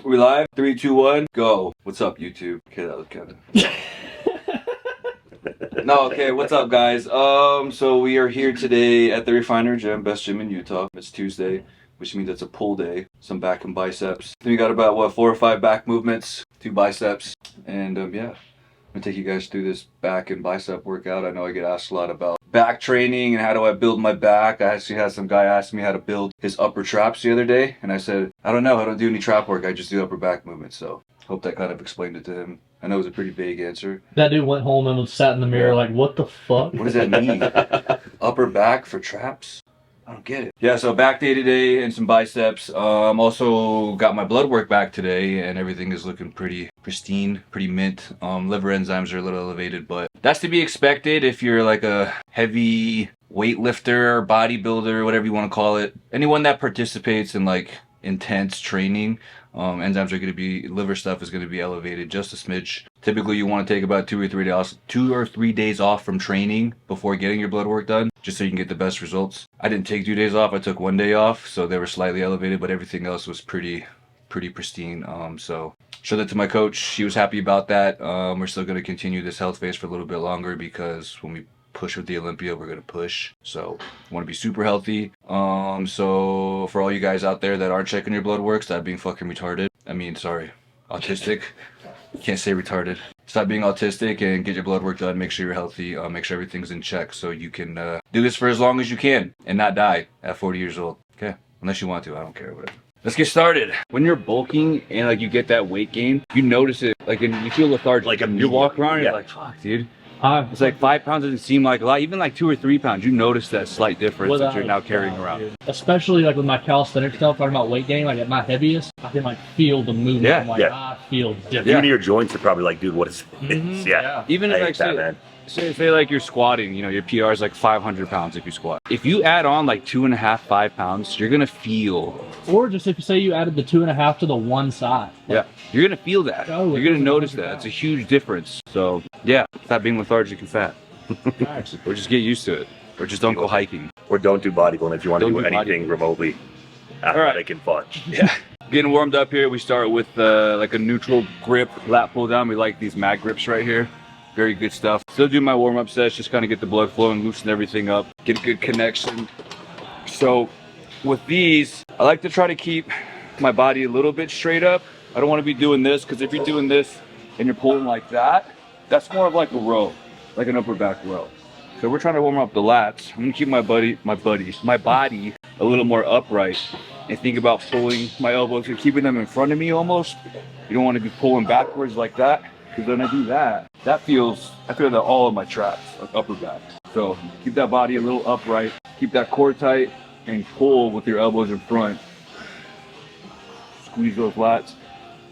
We live? 3, 2, 1, go. What's up, YouTube? Okay, that was kind of... No, okay, what's up, guys? So we are here today at the Refiner Gym, best gym in Utah. It's Tuesday, which means it's a pull day. Some back and biceps. Then we got about, what, 4 or 5 back movements, 2 biceps, and yeah. I'm gonna take you guys through this back and bicep workout. I know I get asked a lot about back training and how do I build my back. I actually had some guy ask me how to build his upper traps the other day, and I said, I don't know, I don't do any trap work, I just do upper back movements. So hope that kind of explained it to him. I know it was a pretty vague answer. That dude went home and sat in the mirror like, what the fuck? What does that mean? Upper back for traps? I don't get it. Yeah, so back day today and some biceps. Also got my blood work back today and everything is looking pretty pristine, pretty mint. Liver enzymes are a little elevated, but that's to be expected if you're like a heavy weightlifter, bodybuilder, whatever you want to call it. Anyone that participates in like intense training, enzymes are going to be, liver stuff is going to be elevated just a smidge. Typically you want to take about 2 or 3 days off from training before getting your blood work done, just so you can get the best results. I didn't take 2 days off, I took 1 day off, so they were slightly elevated, but everything else was pretty pristine. So showed that to my coach, she was happy about that. We're still going to continue this health phase for a little bit longer because when we push with the Olympia, we're gonna push. So I want to be super healthy. So for all you guys out there that aren't checking your blood work, stop being fucking retarded. I mean, sorry, autistic. Can't say retarded. Stop being autistic and get your blood work done. Make sure you're healthy. Make sure everything's in check so you can do this for as long as you can and not die at 40 years old. Okay, unless you want to. I don't care. Whatever. Let's get started. When you're bulking and like you get that weight gain, you notice it. Like, and you feel lethargic. Like you walk around and you're like, fuck, dude. It's like 5 pounds doesn't seem like a lot. Even like 2 or 3 pounds, you notice that slight difference that you're now carrying around. Dude. Especially like with my calisthenics stuff, talking about weight gain, like at my heaviest, I can like feel the movement. Yeah, I'm like, I feel different. Even your joints are probably like, dude, what is this? Yeah. Even if like say like you're squatting, you know, your PR is like 500 pounds if you squat. If you add on like 2.5, 5 pounds, you're gonna feel. Or just if you say you added the 2.5 to the one side. Yeah, you're gonna feel that. Oh, you're gonna notice that. It's a huge difference. So yeah, stop being lethargic and fat. Or just get used to it. Or just don't go hiking. Or don't do bodybuilding if you want to do anything remotely athletic and fun. Yeah. Getting warmed up here, we start with like a neutral grip lat pull down. We like these mag grips right here. Very good stuff. Still do my warm-up sets, just kind of get the blood flowing, loosen everything up, get a good connection. So with these, I like to try to keep my body a little bit straight up. I don't want to be doing this, because if you're doing this and you're pulling like that, that's more of like a row, like an upper back row. So we're trying to warm up the lats. I'm gonna keep my body a little more upright and think about pulling my elbows and keeping them in front of me almost. You don't want to be pulling backwards like that. Because when I do that, I feel that all of my traps, like upper back. So keep that body a little upright, keep that core tight, and pull with your elbows in front. Squeeze those lats,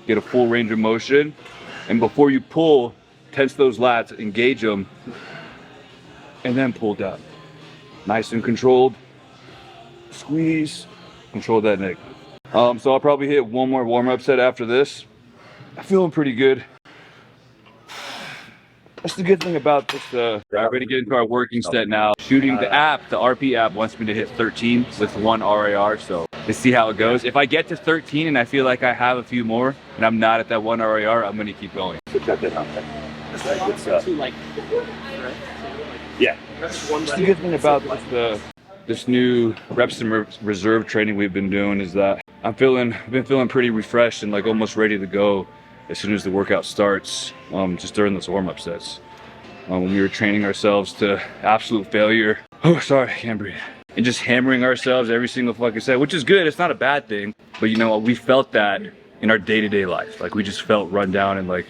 get a full range of motion. And before you pull, tense those lats, engage them, and then pull down. Nice and controlled. Squeeze, control that neck. So I'll probably hit one more warm-up set after this. I'm feeling pretty good. That's the good thing about this. We're ready to get into our working set now. Shooting the app, the RP app wants me to hit 13 with 1 RAR, so let's see how it goes. If I get to 13 and I feel like I have a few more and I'm not at that 1 RAR, I'm gonna keep going. Yeah. That's the good thing about this new reps and reserve training we've been doing is that I've been feeling pretty refreshed and like almost ready to go as soon as the workout starts, just during those warm-up sets. When we were training ourselves to absolute failure, oh sorry, I can't breathe, and just hammering ourselves every single fucking set, which is good, it's not a bad thing, but you know, we felt that in our day-to-day life. Like we just felt run down and like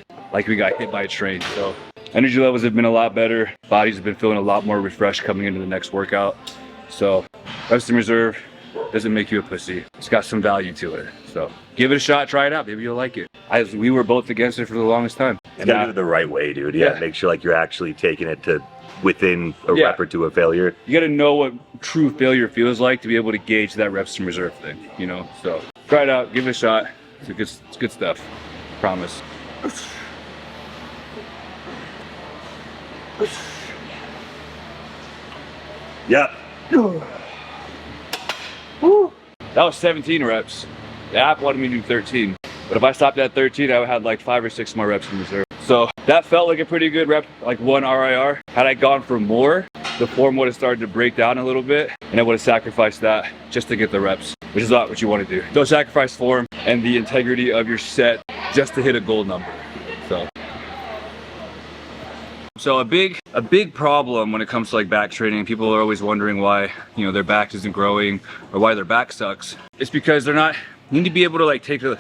we got hit by a train. So energy levels have been a lot better, bodies have been feeling a lot more refreshed coming into the next workout. So rest and reserve doesn't make you a pussy. It's got some value to it. So give it a shot, try it out, maybe you'll like it. We were both against it for the longest time. You gotta do it the right way, dude. Yeah, make sure like you're actually taking it to within a rep or two of failure. You gotta know what true failure feels like to be able to gauge that reps and reserve thing, you know? So try it out, give it a shot. It's good stuff, promise. Yep. That was 17 reps. The app wanted me to do 13. But if I stopped at 13, I would have like 5 or 6 more reps in reserve. So that felt like a pretty good rep, like 1 RIR. Had I gone for more, the form would have started to break down a little bit, and I would have sacrificed that just to get the reps, which is not what you want to do. Don't sacrifice form and the integrity of your set just to hit a goal number. So a big problem when it comes to like back training, people are always wondering why, you know, their back isn't growing or why their back sucks. It's because they're not, you need to be able to like take a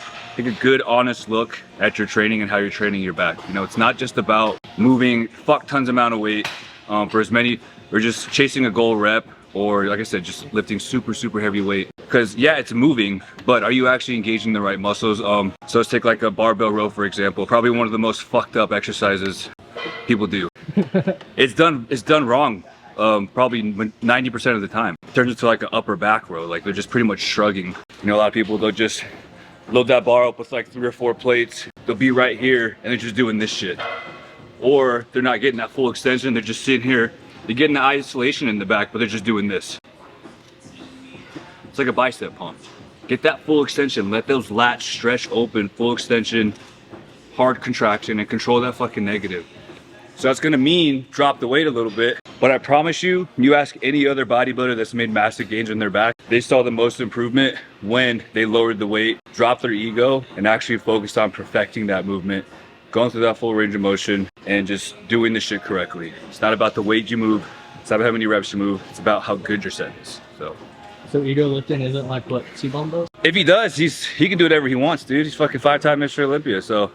good honest look at your training and how you're training your back. You know, it's not just about moving fuck tons amount of weight for as many, or just chasing a goal rep, or like I said, just lifting super heavy weight. Because yeah, it's moving, but are you actually engaging the right muscles? So let's take like a barbell row, for example. Probably one of the most fucked up exercises people do. It's done wrong probably 90% of the time. It turns into like an upper back row, like they're just pretty much shrugging. You know, a lot of people, they'll just load that bar up with like 3 or 4 plates. They'll be right here and they're just doing this shit. Or they're not getting that full extension, they're just sitting here. They're getting the isolation in the back, but they're just doing this. It's like a bicep pump. Get that full extension, let those lats stretch open, full extension, hard contraction, and control that fucking negative. So that's gonna mean drop the weight a little bit, but I promise you, you ask any other bodybuilder that's made massive gains in their back, they saw the most improvement when they lowered the weight, dropped their ego, and actually focused on perfecting that movement, going through that full range of motion, and just doing the shit correctly. It's not about the weight you move, it's not about how many reps you move, it's about how good your set is. So ego lifting isn't like what C-Bum does? If he does, he can do whatever he wants, dude. He's fucking 5-time Mr. Olympia. So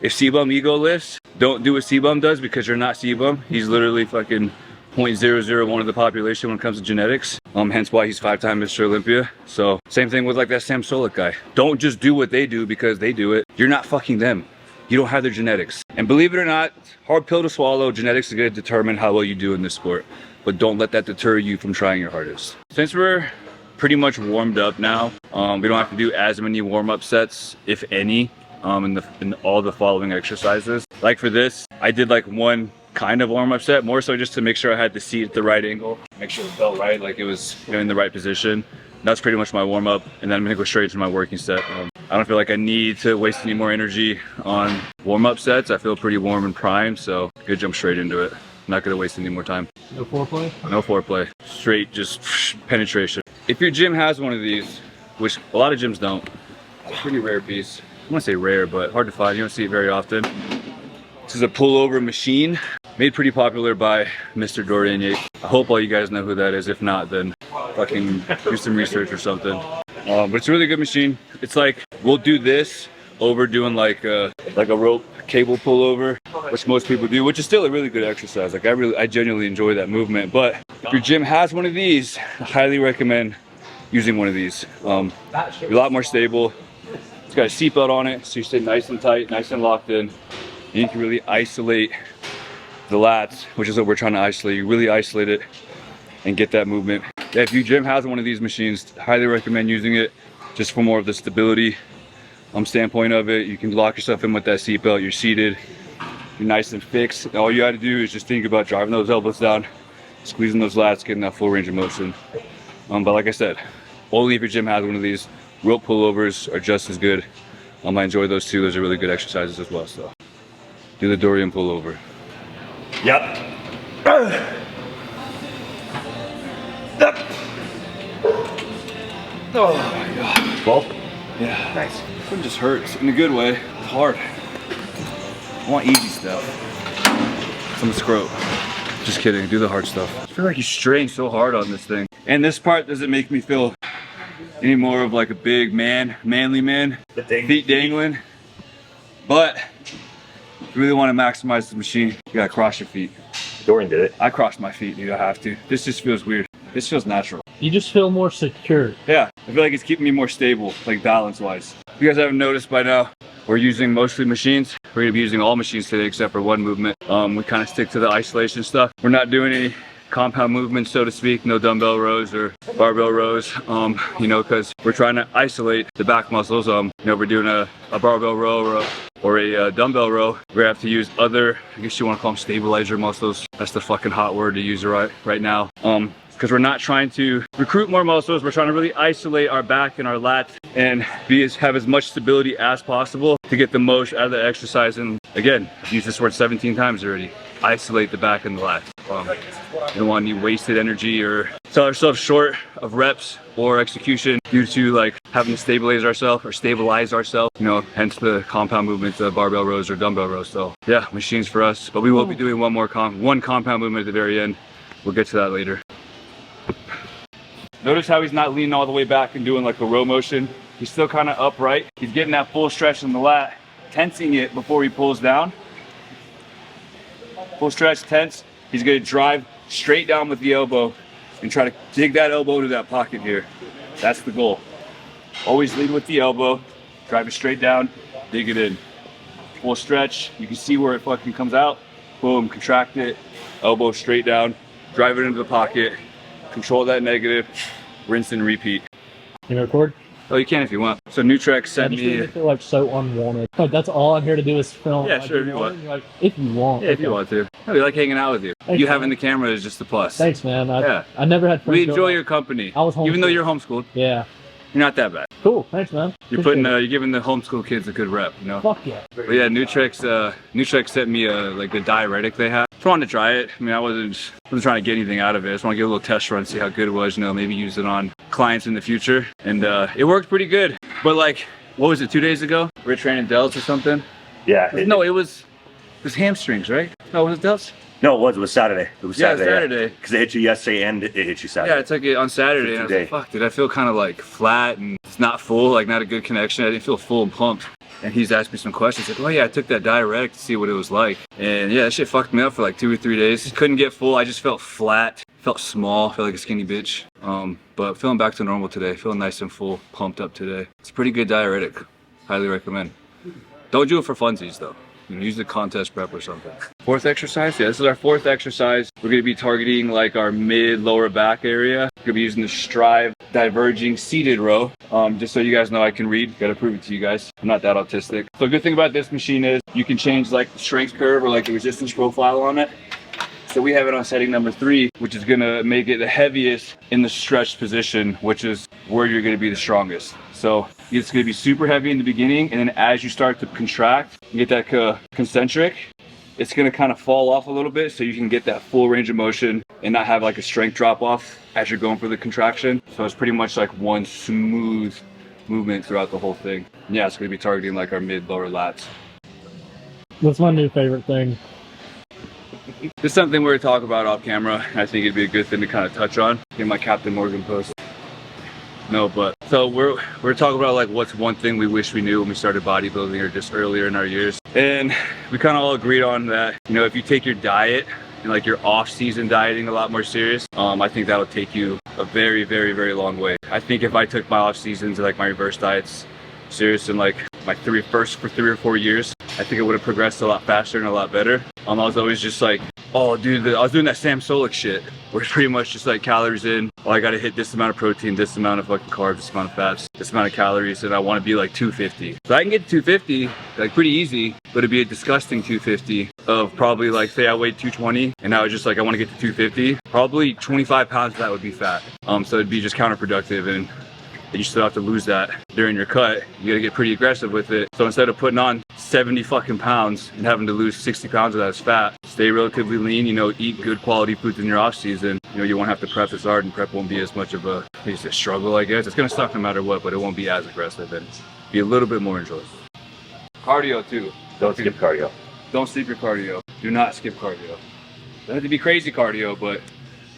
if C-Bum ego lifts, don't do what C-Bum does because you're not C-Bum. He's literally fucking 0.001 of the population when it comes to genetics. Hence why he's 5-time Mr. Olympia. So same thing with like that Sam Solik guy. Don't just do what they do because they do it. You're not fucking them. You don't have their genetics. And believe it or not, hard pill to swallow, genetics is gonna determine how well you do in this sport. But don't let that deter you from trying your hardest. Since we're pretty much warmed up now, we don't have to do as many warm-up sets, if any, in all the following exercises. Like for this, I did like one kind of warm-up set, more so just to make sure I had the seat at the right angle, make sure it felt right, like it was, you know, in the right position. That's pretty much my warm-up, and then I'm gonna go straight to my working set. I don't feel like I need to waste any more energy on warm-up sets. I feel pretty warm and primed, so I'm gonna jump straight into it. I'm not gonna waste any more time. No foreplay? No foreplay. Straight, just penetration. If your gym has one of these, which a lot of gyms don't, it's a pretty rare piece. I wouldn't say rare, but hard to find. You don't see it very often. This is a pullover machine, made pretty popular by Mr. Dorian Yates. I hope all you guys know who that is. If not, then fucking do some research or something. But it's a really good machine. It's like, we'll do this over doing like a rope cable pullover, which most people do, which is still a really good exercise. Like I genuinely enjoy that movement. But if your gym has one of these, I highly recommend using one of these. You're a lot more stable. It's got a seatbelt on it, so you stay nice and tight, nice and locked in. And you can really isolate the lats, which is what we're trying to isolate. You really isolate it and get that movement. Yeah, if your gym has one of these machines, highly recommend using it just for more of the stability standpoint of it. You can lock yourself in with that seatbelt. You're seated, you're nice and fixed. All you got to do is just think about driving those elbows down, squeezing those lats, getting that full range of motion. But like I said, only if your gym has one of these. Rope pullovers are just as good. I enjoy those too. Those are really good exercises as well. So do the Dorian pullover. Yep. Oh my god. 12? Yeah. Nice. This one just hurts in a good way. It's hard. I want easy stuff. Some scrote. Just kidding. Do the hard stuff. I feel like you strain so hard on this thing. And this part doesn't make me feel any more of like a big manly man. Feet dangling. But if you really want to maximize the machine, you gotta cross your feet. Dorian did it. I crossed my feet, dude. I have to. This just feels weird. This feels natural. You just feel more secure. Yeah, I feel like it's keeping me more stable, like balance-wise. If you guys haven't noticed by now, we're using mostly machines. We're gonna be using all machines today except for one movement. We kind of stick to the isolation stuff. We're not doing any compound movements, so to speak. No dumbbell rows or barbell rows, you know, because we're trying to isolate the back muscles. You know, we're doing a barbell row or a dumbbell row. We're gonna have to use other, I guess you want to call them stabilizer muscles. That's the fucking hot word to use right now. because we're not trying to recruit more muscles. We're trying to really isolate our back and our lats and have as much stability as possible to get the most out of the exercise. And again, I've used this word 17 times already. Isolate the back and the lats. We don't want any wasted energy or sell ourselves short of reps or execution due to like having to stabilize ourselves, you know, hence the compound movements of barbell rows or dumbbell rows. So yeah, machines for us, but we will be doing one compound movement at the very end. We'll get to that later. Notice how he's not leaning all the way back and doing like a row motion. He's still kind of upright. He's getting that full stretch in the lat, tensing it before he pulls down. Full stretch, tense. He's gonna drive straight down with the elbow and try to dig that elbow into that pocket here. That's the goal. Always lead with the elbow, drive it straight down, dig it in. Full stretch, you can see where it fucking comes out. Boom, contract it, elbow straight down, drive it into the pocket, control that negative, rinse and repeat. Can you record? Oh, you can if you want. So Nutrex sent me. I feel like so unwanted. Like that's all I'm here to do is film. Yeah, like, sure, if you want. Like, if you want. Yeah, if you want to. We like hanging out with you. Thanks, you man. having the camera is just a plus. Thanks, man. Yeah. I never had friends. We enjoy your company. I was homeschooled. Even though you're homeschooled, Yeah. you're not that bad. Cool. Thanks, man. You're giving the homeschool kids a good rep, you know? Fuck yeah. But yeah, Nutrex sent me like the diuretic they have. Just wanted to try it. I mean, I wasn't trying to get anything out of it. I just want to get a little test run, see how good it was, you know, maybe use it on clients in the future. And it worked pretty good. But like, what was it, 2 days ago? We were training delts or something? Yeah. No, it was hamstrings, right? No, was it delts? No, it was Saturday. It was Saturday. Yeah, Saturday. Because it hit you yesterday and it hit you Saturday. Yeah, I took it on Saturday and I was like, fuck, did I feel kind of like flat and it's not full, like not a good connection. I didn't feel full and pumped. And he's asked me some questions, like, oh yeah, I took that diuretic to see what it was like. And yeah, that shit fucked me up for like 2 or 3 days. Couldn't get full, I just felt flat, felt small, felt like a skinny bitch. But feeling back to normal today, feeling nice and full, pumped up today. It's a pretty good diuretic, highly recommend. Don't do it for funsies though. You know, use the contest prep or something. Fourth exercise? Yeah, this is our fourth exercise. We're gonna be targeting like our mid-lower back area. We're gonna be using the Strive diverging seated row. Just so you guys know I can read, gotta prove it to you guys. I'm not that autistic. So a good thing about this machine is you can change like the strength curve or like the resistance profile on it. So we have it on setting number 3, which is gonna make it the heaviest in the stretched position, which is where you're gonna be the strongest. So it's gonna be super heavy in the beginning, and then as you start to contract, you get that concentric, it's gonna kind of fall off a little bit so you can get that full range of motion and not have like a strength drop off as you're going for the contraction. So it's pretty much like one smooth movement throughout the whole thing. Yeah, it's gonna be targeting like our mid-lower lats. What's my new favorite thing? This is something we're gonna talk about off camera. I think it'd be a good thing to kind of touch on. Get my Captain Morgan post. No, but so we're talking about like what's one thing we wish we knew when we started bodybuilding or just earlier in our years. And we kind of all agreed on that, you know, if you take your diet and like your off-season dieting a lot more serious, I think that'll take you a very, very, very long way. I think if I took my off-seasons and like my reverse diets serious in like my first 3 or 4 years, I think it would have progressed a lot faster and a lot better. I was always just like, oh dude, I was doing that Sam Solik shit where it's pretty much just like calories in, oh I gotta hit this amount of protein, this amount of fucking carbs, this amount of fats, this amount of calories, and I want to be like 250. So I can get to 250 like pretty easy, but it'd be a disgusting 250 of probably like, say I weighed 220 and now it's just like I want to get to 250, probably 25 pounds of that would be fat. So it'd be just counterproductive, and you still have to lose that during your cut. You gotta get pretty aggressive with it. So instead of putting on 70 fucking pounds and having to lose 60 pounds of that as fat, stay relatively lean, you know, eat good quality foods in your off season. You know, you won't have to prep as hard, and prep won't be as much of a struggle, I guess. It's gonna suck no matter what, but it won't be as aggressive and be a little bit more enjoyable. Cardio too. Don't skip cardio. Don't skip your cardio. Do not skip cardio. Doesn't have to be crazy cardio, but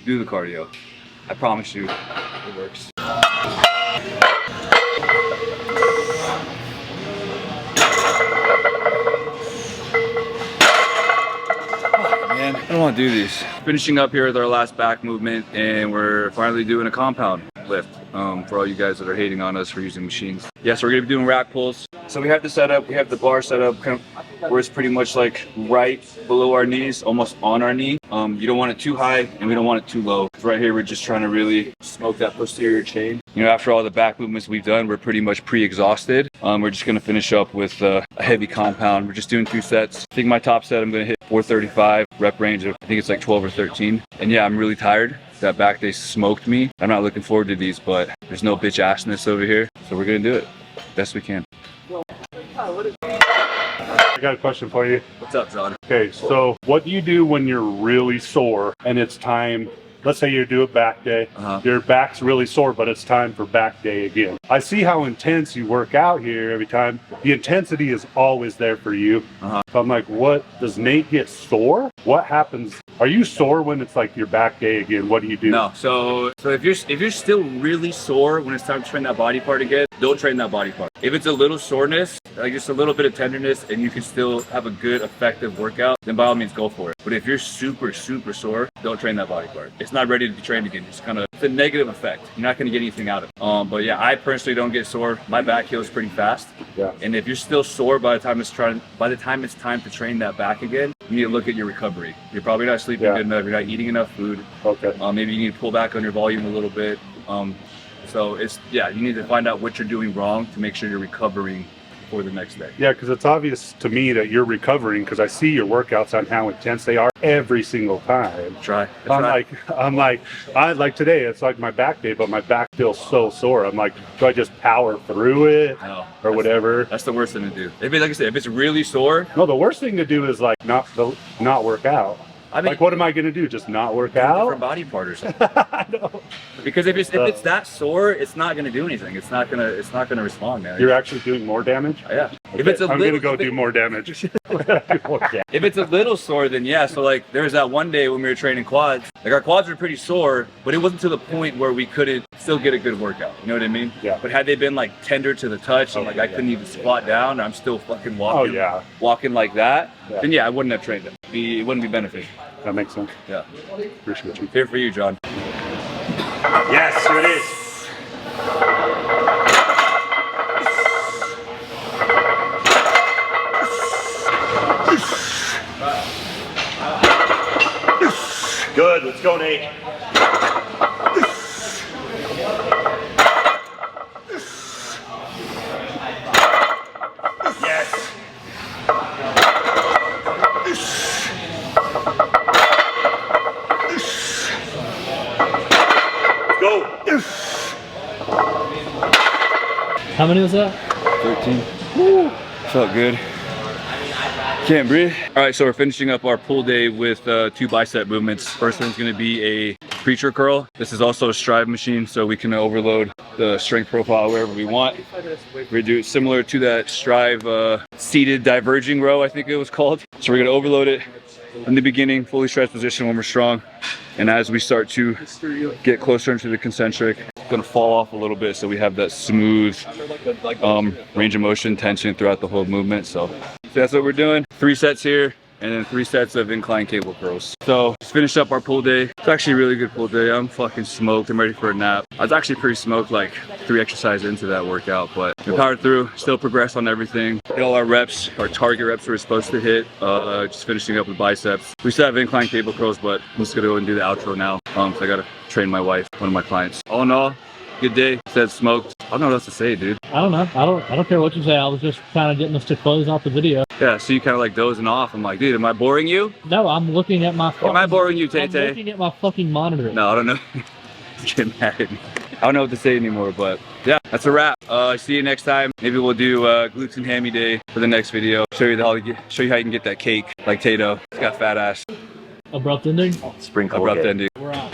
do the cardio. I promise you, it works. Man, I don't want to do these. Finishing up here with our last back movement, and we're finally doing a compound lift for all you guys that are hating on us for using machines. Yeah, so we're gonna be doing rack pulls. So we have the setup, we have the bar set up kind of where it's pretty much like right below our knees, almost on our knee. You don't want it too high and we don't want it too low. Right here, we're just trying to really smoke that posterior chain. You know, after all the back movements we've done, we're pretty much pre-exhausted. We're just gonna finish up with a heavy compound. We're just doing 2 sets. I think my top set, I'm gonna hit 435, rep range of, I think it's like 12 or 13. And yeah, I'm really tired. That back day smoked me. I'm not looking forward to these, but there's no bitch assness over here, so we're gonna do it best we can. I got a question for you. What's up, John? Okay, so what do you do when you're really sore and it's time? Let's say you do a back day, your back's really sore, but it's time for back day again. I see how intense you work out here every time. The intensity is always there for you. So I'm like, what, does Nate get sore? What happens? Are you sore when it's like your back day again? What do you do? No, so if you're still really sore when it's time to train that body part again, don't train that body part. If it's a little soreness, like just a little bit of tenderness, and you can still have a good, effective workout, then by all means go for it. But if you're super, super sore, don't train that body part. It's not ready to be trained again. It's kind of, it's a negative effect. You're not going to get anything out of it. But yeah, I personally don't get sore. My back heals pretty fast. Yeah. And if you're still sore by the time it's time to train that back again, you need to look at your recovery. You're probably not sleeping good enough. You're not eating enough food. Okay. Maybe you need to pull back on your volume a little bit. So it's, yeah, you need to find out what you're doing wrong to make sure you're recovering for the next day. Yeah, because it's obvious to me that you're recovering because I see your workouts on how intense they are every single time. I'm like today, it's like my back day, but my back feels so sore. I'm like, do I just power through it or whatever? That's the worst thing to do. If it, like I said, if it's really sore. No, the worst thing to do is like not work out. I mean, like, what am I gonna do? Just not work out? Different body part or something. I know. Because if it's that sore, it's not gonna do anything. It's not gonna respond, man. You're actually doing more damage? Yeah. Okay. If it's I'm gonna go do more damage. If it's a little sore, then yeah. So like there was that one day when we were training quads. Like our quads were pretty sore, but it wasn't to the point where we couldn't still get a good workout. You know what I mean? Yeah. But had they been like tender to the touch, and like I couldn't even squat down, and I'm still fucking walking. Walking like that. Yeah. Then yeah, I wouldn't have trained them. It wouldn't be beneficial. That makes sense. Yeah. Appreciate you. Here for you, John. Yes, here it is. Good, let's go, Nate. Yes. Go. How many was that? 13. Woo. Felt good. Can't breathe. All right, so we're finishing up our pull day with 2 bicep movements. First one's gonna be a preacher curl. This is also a strive machine, so we can overload the strength profile wherever we want. We're gonna do it similar to that strive seated diverging row, I think it was called. So we're gonna overload it in the beginning, fully stretched position when we're strong. And as we start to get closer into the concentric, it's gonna fall off a little bit so we have that smooth range of motion tension throughout the whole movement. So that's what we're doing. 3 sets here, and then 3 sets of incline cable curls. So just finished up our pull day. It's actually a really good pull day. I'm fucking smoked. I'm ready for a nap. I was actually pretty smoked like 3 exercises into that workout, but we powered through, still progressed on everything. Hit all our reps, our target reps we were supposed to hit. Just finishing up with biceps. We still have incline cable curls, but I'm just gonna go and do the outro now. So I gotta train my wife, one of my clients. All in all, good day. Said smoked. I don't know what else to say, dude. I don't know. I don't care what you say. I was just kind of getting us to close out the video. Yeah, so you kind of like dozing off. I'm like, dude, am I boring you? No, I'm looking at my. Am I boring you, Tay Tay? I'm looking at my fucking monitor. No, I don't know. He's getting mad at me. I don't know what to say anymore, but yeah, that's a wrap. See you next time. Maybe we'll do glutes and hammy day for the next video. Show you how you can get that cake like Tato. He's got fat ass. Abrupt ending. Sprinkle. Abrupt ending. We're out.